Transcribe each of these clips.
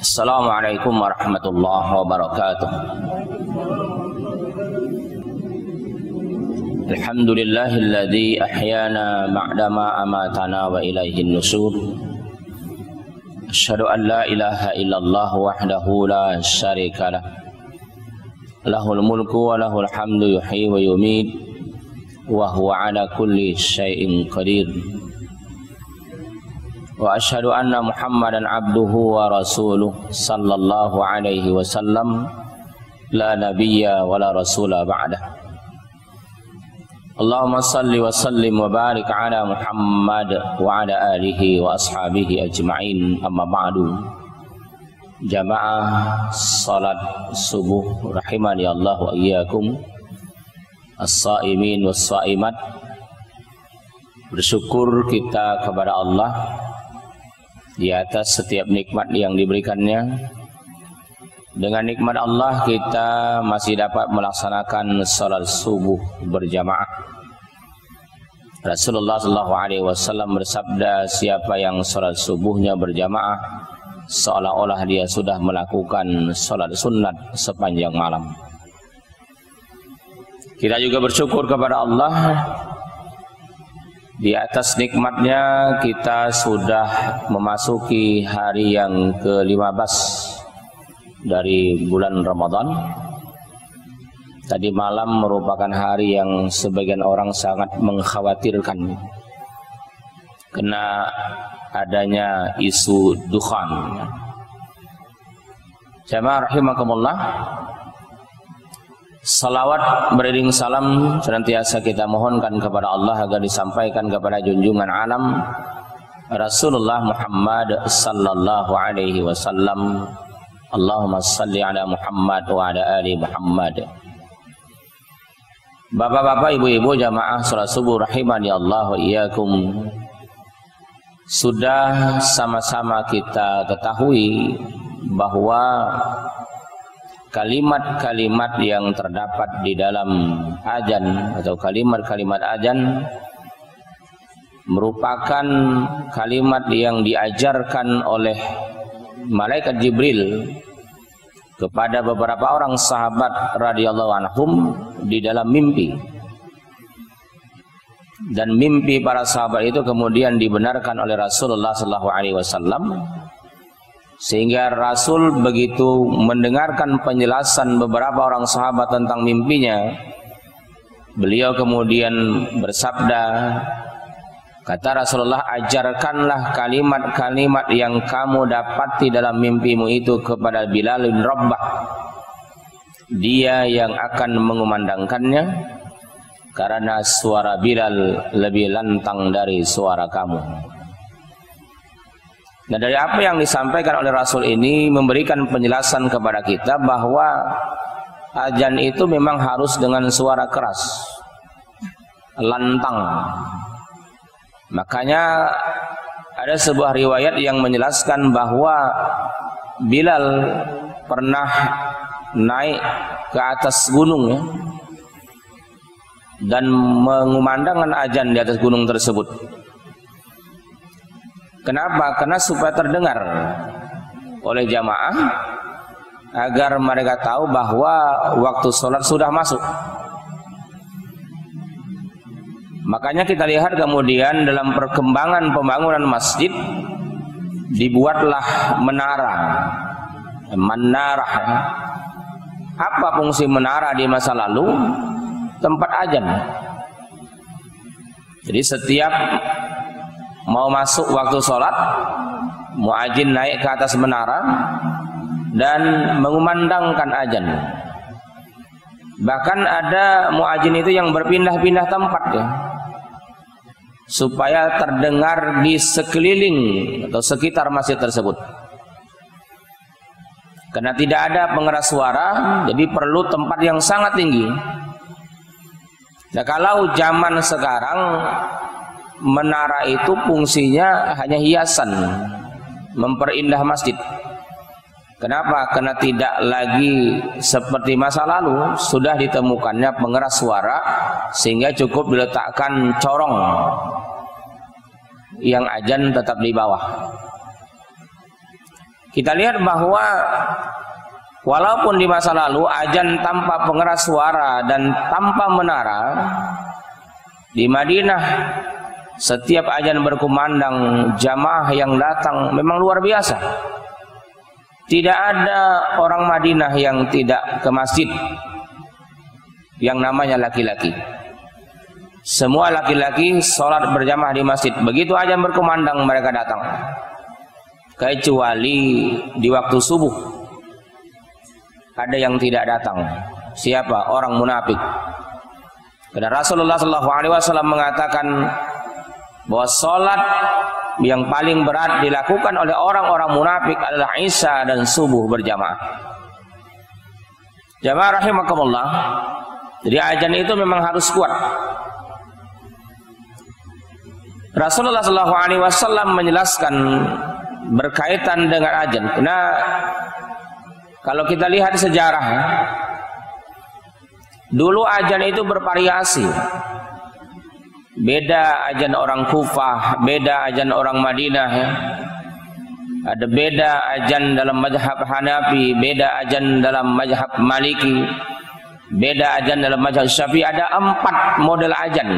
Assalamualaikum warahmatullahi wabarakatuh. Alhamdulillahilladzi ahyana ba'dama amatana wa ilaihin nusur. Asyhadu an la ilaha illallah wahdahu la syarika lah. Lahul mulku wa lahul hamdu yuhyi wa yumiit wa huwa ala kulli syai'in qadir. Wa asyhadu anna Muhammadan abduhu wa rasuluh sallallahu alaihi wasallam la nabiyya wa la rasula ba'dah. Allahumma salli wa sallim wa barik ala Muhammad wa ala alihi wa ashabihi ajma'in, amma ba'du. Jamaah salat subuh rahimani Allah wa iyyakum, as-saimin was-saimat. Bersyukur kita kepada Allah di atas setiap nikmat yang diberikannya. Dengan nikmat Allah kita masih dapat melaksanakan salat subuh berjamaah. Rasulullah SAW bersabda, siapa yang salat subuhnya berjamaah seolah-olah dia sudah melakukan salat sunat sepanjang malam. Kita juga bersyukur kepada Allah, di atas nikmatnya kita sudah memasuki hari yang ke-15 dari bulan Ramadan. Tadi malam merupakan hari yang sebagian orang sangat mengkhawatirkan karena adanya isu dukhan. Jamaah rahimakumullah, salawat beriring salam senantiasa kita mohonkan kepada Allah agar disampaikan kepada junjungan alam Rasulullah Muhammad sallallahu alaihi wasallam. Allahumma salli ala Muhammad wa ala ali Muhammad. Bapak-bapak, ibu-ibu, jamaah salat subuh rahimani Allah wa iyyakum. Sudah sama-sama kita ketahui bahwa kalimat-kalimat yang terdapat di dalam azan atau kalimat-kalimat azan merupakan kalimat yang diajarkan oleh malaikat Jibril kepada beberapa orang sahabat radhiyallahu anhum di dalam mimpi. Dan mimpi para sahabat itu kemudian dibenarkan oleh Rasulullah SAW. Sehingga Rasul begitu mendengarkan penjelasan beberapa orang sahabat tentang mimpinya, beliau kemudian bersabda, kata Rasulullah, ajarkanlah kalimat-kalimat yang kamu dapati dalam mimpimu itu kepada Bilal bin Rabah. Dia yang akan mengumandangkannya, karena suara Bilal lebih lantang dari suara kamu. Nah, dari apa yang disampaikan oleh Rasul ini memberikan penjelasan kepada kita bahwa azan itu memang harus dengan suara keras, lantang. Makanya ada sebuah riwayat yang menjelaskan bahwa Bilal pernah naik ke atas gunung, ya, dan mengumandangkan azan di atas gunung tersebut. Kenapa? Karena supaya terdengar oleh jamaah agar mereka tahu bahwa waktu sholat sudah masuk. Makanya kita lihat kemudian dalam perkembangan pembangunan masjid dibuatlah menara. Apa fungsi menara di masa lalu? Tempat azan. Jadi setiap mau masuk waktu sholat, muadzin naik ke atas menara dan mengumandangkan azan. Bahkan ada muadzin itu yang berpindah-pindah tempat, ya, supaya terdengar di sekeliling atau sekitar masjid tersebut. Karena tidak ada pengeras suara, jadi perlu tempat yang sangat tinggi. Nah, kalau zaman sekarang menara itu fungsinya hanya hiasan, memperindah masjid. Kenapa? Karena tidak lagi seperti masa lalu, sudah ditemukannya pengeras suara sehingga cukup diletakkan corong yang azan tetap di bawah. kita lihat bahwa walaupun di masa lalu azan tanpa pengeras suara dan tanpa menara, di Madinah setiap azan berkumandang jamaah yang datang memang luar biasa. Tidak ada orang Madinah yang tidak ke masjid yang namanya laki-laki. Semua laki-laki sholat berjamaah di masjid. Begitu azan berkumandang mereka datang. Kecuali di waktu subuh ada yang tidak datang. Siapa? Orang munafik. Karena Rasulullah SAW mengatakan bahwa sholat yang paling berat dilakukan oleh orang-orang munafik adalah Isya dan subuh berjamaah. Jamaah rahimakumullah. Jadi azan itu memang harus kuat. Rasulullah SAW menjelaskan berkaitan dengan azan. Karena kalau kita lihat sejarah, dulu azan itu bervariasi. Beda azan orang Kufah, beda azan orang Madinah. Ada beda azan dalam mazhab Hanafi, beda azan dalam mazhab Maliki, beda azan dalam mazhab Syafi'i. Ada 4 model azan.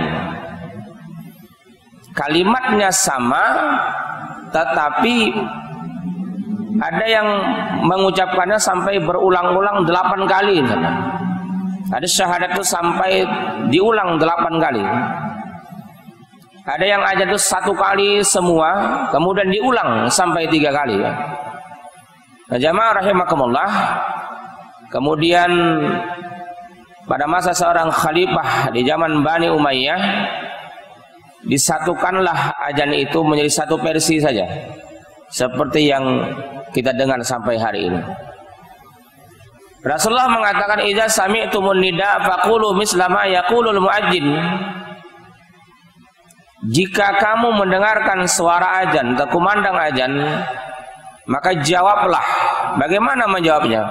Kalimatnya sama, tetapi ada yang mengucapkannya sampai berulang-ulang 8 kali. Ada syahadat itu sampai diulang 8 kali. Ada yang azan itu 1 kali semua, kemudian diulang sampai 3 kali. Nah, jamaah rahimakumullah. Kemudian pada masa seorang khalifah di zaman Bani Umayyah, disatukanlah azan itu menjadi 1 versi saja, seperti yang kita dengar sampai hari ini. Rasulullah mengatakan, "Idza sami'tumun nida faqulu misla ma yaqulul muadzin." Jika kamu mendengarkan suara azan, terkumandang azan, maka jawablah. Bagaimana menjawabnya?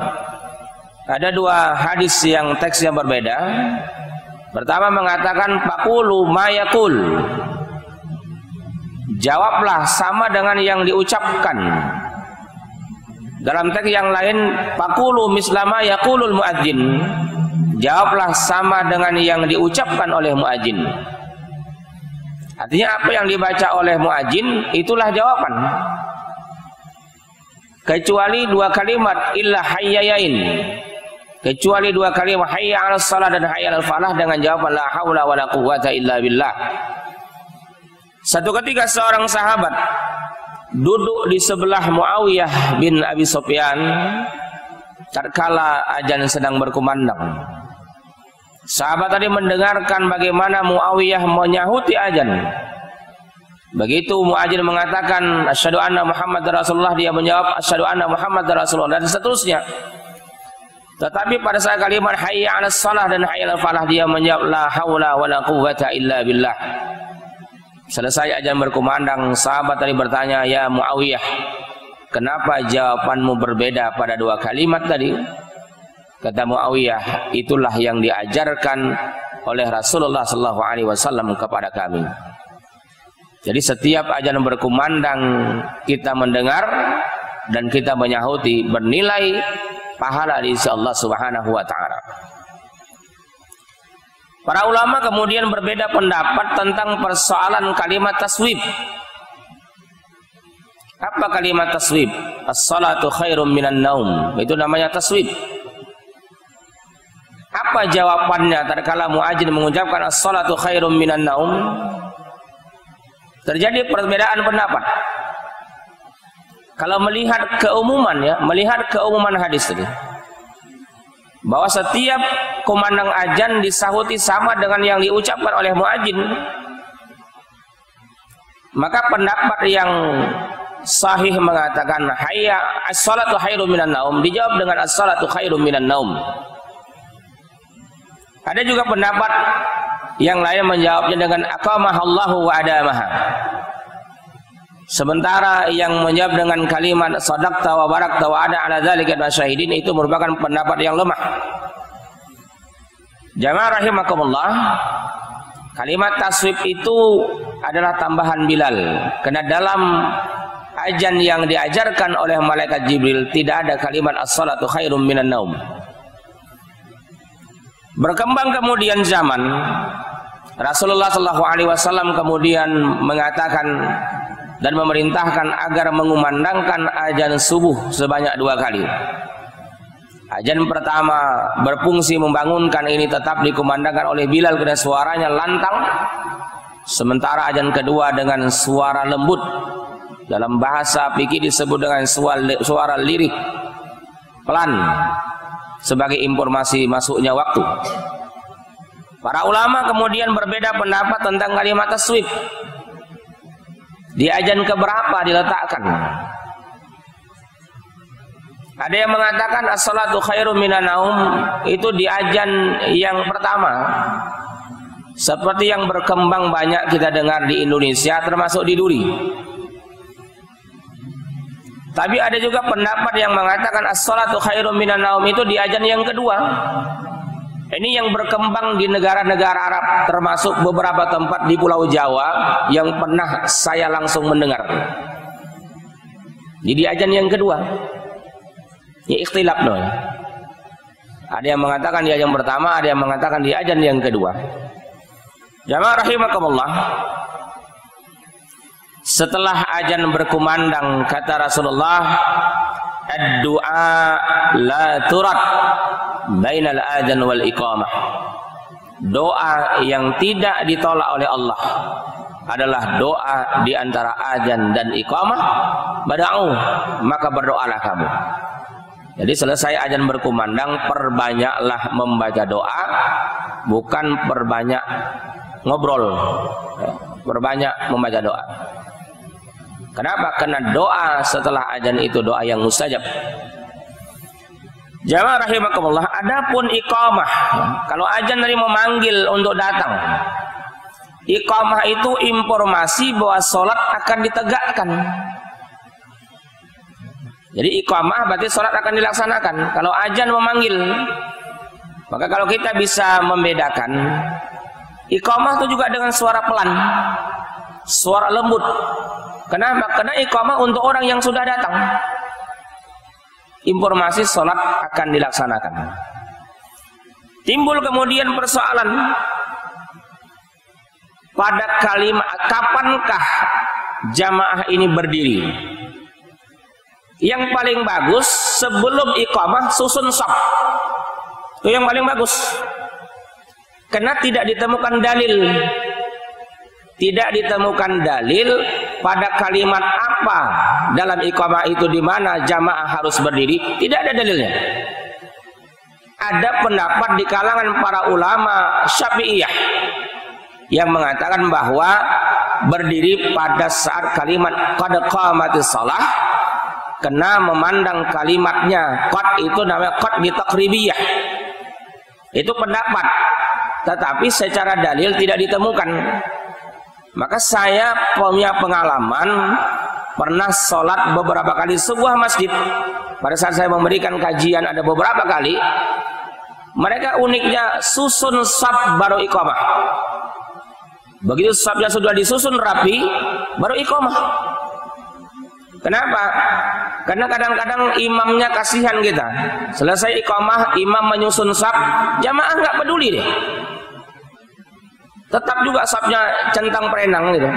Ada 2 hadis yang teksnya berbeda. Pertama mengatakan faqulu ma yaqul. Jawablah sama dengan yang diucapkan. Dalam teks yang lain faqulu misla ma yaqulul muadzin. Jawablah sama dengan yang diucapkan oleh muadzin. Artinya apa yang dibaca oleh muadzin itulah jawaban. Kecuali 2 kalimat illa hayyayain. Kecuali 2 kalimat hayya 'alas shalah dan hayya 'alal falah dengan jawaban la haula wala quwwata illa billah. Satu ketika seorang sahabat duduk di sebelah Muawiyah bin Abi Sufyan tatkala azan sedang berkumandang. Sahabat tadi mendengarkan bagaimana Muawiyah menyahuti azan. Begitu muadzin mengatakan asyhadu anna Muhammadar Rasulullah, dia menjawab asyhadu anna Muhammadar Rasulullah, dan seterusnya. Tetapi pada saat kalimat hayya 'alas shalah dan hayya 'alal falah, dia menjawab la haula wala quwwata illa billah. Selesai azan berkumandang, sahabat tadi bertanya, "Ya Muawiyah, kenapa jawabanmu berbeda pada 2 kalimat tadi?" Kata Muawiyah, "Itulah yang diajarkan oleh Rasulullah SAW kepada kami." Jadi setiap azan berkumandang kita mendengar dan kita menyahuti, bernilai pahala di sisi Allah Subhanahu wa taala. Para ulama kemudian berbeda pendapat tentang persoalan kalimat taswib. Apa kalimat taswib? As-salatu khairum minan naum. Itu namanya taswib. Apa jawabannya tatkala muadzin mengucapkan as-salatu khairum minan naum? Terjadi perbedaan pendapat. Kalau melihat keumuman, ya, melihat keumuman hadis tadi, bahwa setiap kumandang azan disahuti sama dengan yang diucapkan oleh muadzin, maka pendapat yang sahih mengatakan hayya as-salatu khairum minan naum, dijawab dengan as-salatu khairum minan naum. Ada juga pendapat yang lain menjawabnya dengan aqamahallahu wa adamaha. Sementara yang menjawab dengan kalimat shadaqta wa barakta wa ana ala dzalika masyahidin, itu merupakan pendapat yang lemah. Jamaah rahimakumullah, kalimat taswib itu adalah tambahan Bilal. Karena dalam azan yang diajarkan oleh malaikat Jibril tidak ada kalimat as-salatu khairum minan naum. Berkembang kemudian zaman, Rasulullah SAW kemudian mengatakan dan memerintahkan agar mengumandangkan azan subuh sebanyak 2 kali. Azan pertama berfungsi membangunkan, ini tetap dikumandangkan oleh Bilal karena suaranya lantang. Sementara azan kedua dengan suara lembut, dalam bahasa fikih disebut dengan suara lirik, pelan, sebagai informasi masuknya waktu. Para ulama kemudian berbeda pendapat tentang kalimat taswib. Di azan keberapa diletakkan? Ada yang mengatakan as-salatu khairum minan naum itu di azan yang pertama, seperti yang berkembang banyak kita dengar di Indonesia termasuk di Duri. Tapi ada juga pendapat yang mengatakan as-salatu khairum minan naum itu di azan yang kedua. Ini yang berkembang di negara-negara Arab, termasuk beberapa tempat di Pulau Jawa yang pernah saya langsung mendengar. Jadi azan yang kedua. Ini ikhtilaf dong. Ada yang mengatakan di azan pertama, ada yang mengatakan di azan yang kedua. Jamaah rahimakumullah. Setelah azan berkumandang, kata Rasulullah, ad-du'a la turad bainal azan wal iqamah. Doa yang tidak ditolak oleh Allah adalah doa di antara azan dan iqamah. Bada'u, maka berdoalah kamu. Jadi selesai azan berkumandang, perbanyaklah membaca doa, bukan perbanyak ngobrol, perbanyak membaca doa. Kenapa? Karena doa setelah azan itu doa yang mustajab. Jamaah rahimakumullah, adapun iqamah, kalau azan dari memanggil untuk datang, iqamah itu informasi bahwa sholat akan ditegakkan. Jadi iqamah berarti sholat akan dilaksanakan. Kalau azan memanggil, maka kalau kita bisa membedakan, iqamah itu juga dengan suara pelan, suara lembut. Kenapa? Karena iqamah untuk orang yang sudah datang. Informasi sholat akan dilaksanakan. Timbul kemudian persoalan, pada kalimat kapankah jamaah ini berdiri? Yang paling bagus sebelum iqamah susun shaf. Itu yang paling bagus. Karena tidak ditemukan dalil. Tidak ditemukan dalil pada kalimat apa dalam iqamah itu di mana jamaah harus berdiri. Tidak ada dalilnya. Ada pendapat di kalangan para ulama Syafi'iyah yang mengatakan bahwa berdiri pada saat kalimat qad qamatis shalah, kena memandang kalimatnya qad itu namanya qad ditakribiyah. Itu pendapat, tetapi secara dalil tidak ditemukan. Maka saya punya pengalaman pernah sholat beberapa kali sebuah masjid. Pada saat saya memberikan kajian ada beberapa kali, mereka uniknya susun shaf baru iqamah. Begitu shafnya sudah disusun rapi, baru iqamah. Kenapa? Karena kadang-kadang imamnya kasihan kita. Selesai iqamah, imam menyusun shaf, jamaah nggak peduli deh. Tetap juga shafnya centang perenang gitu.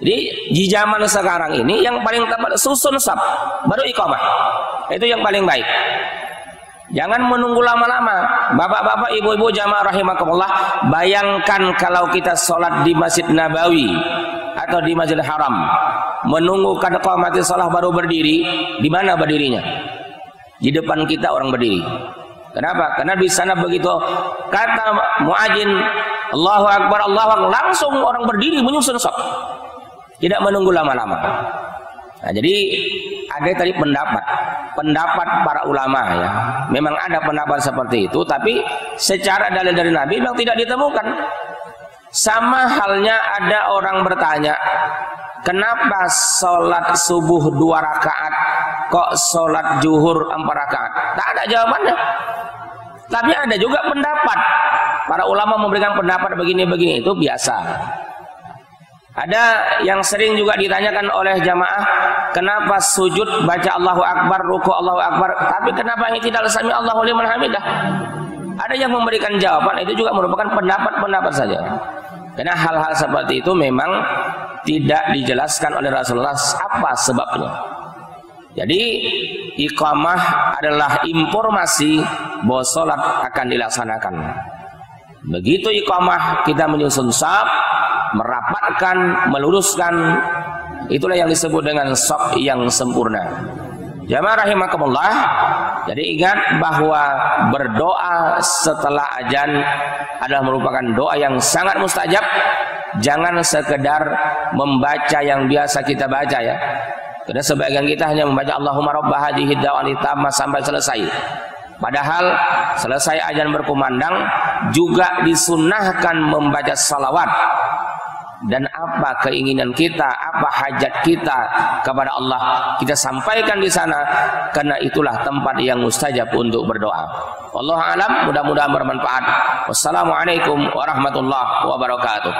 Jadi di zaman sekarang ini yang paling tepat susun shaf baru iqamah. Itu yang paling baik. Jangan menunggu lama-lama. Bapak-bapak, ibu-ibu jamaah rahimakumullah, bayangkan kalau kita sholat di Masjid Nabawi atau di Masjidil Haram, menunggu qad qamatis shalah baru berdiri. Di mana berdirinya? Di depan kita orang berdiri. Kenapa? Karena di sana begitu kata muadzin Allahu Akbar, Allahu Akbar, langsung orang berdiri menyusun shaf. Tidak menunggu lama-lama. Nah, jadi ada tadi pendapat para ulama ya. Memang ada pendapat seperti itu, tapi secara dalil dari Nabi memang tidak ditemukan. Sama halnya ada orang bertanya, kenapa sholat subuh 2 rakaat, kok sholat zuhur 4 rakaat? Tak ada jawabannya. Tapi ada juga pendapat. Para ulama memberikan pendapat begini-begini, itu biasa. Ada yang sering juga ditanyakan oleh jamaah, kenapa sujud baca Allahu Akbar, ruku Allahu Akbar, tapi kenapa i'tidal sami Allahu liman hamidah? Ada yang memberikan jawaban, itu juga merupakan pendapat-pendapat saja. Karena hal-hal seperti itu memang tidak dijelaskan oleh Rasulullah apa sebabnya. Jadi iqamah adalah informasi bahwa sholat akan dilaksanakan. Begitu iqamah kita menyusun shaf, merapatkan, meluruskan, itulah yang disebut dengan shaf yang sempurna. Jamaah rahimakumullah, jadi ingat bahwa berdoa setelah azan adalah merupakan doa yang sangat mustajab. Jangan sekedar membaca yang biasa kita baca ya. Karena sebagian kita hanya membaca Allahumma rabba hadhihi da'wati tammah sampai selesai. Padahal selesai azan berkumandang juga disunnahkan membaca salawat. Dan apa keinginan kita, apa hajat kita kepada Allah, kita sampaikan di sana, karena itulah tempat yang mustajab untuk berdoa. Wallahu a'lam, mudah-mudahan bermanfaat. Wassalamualaikum warahmatullahi wabarakatuh.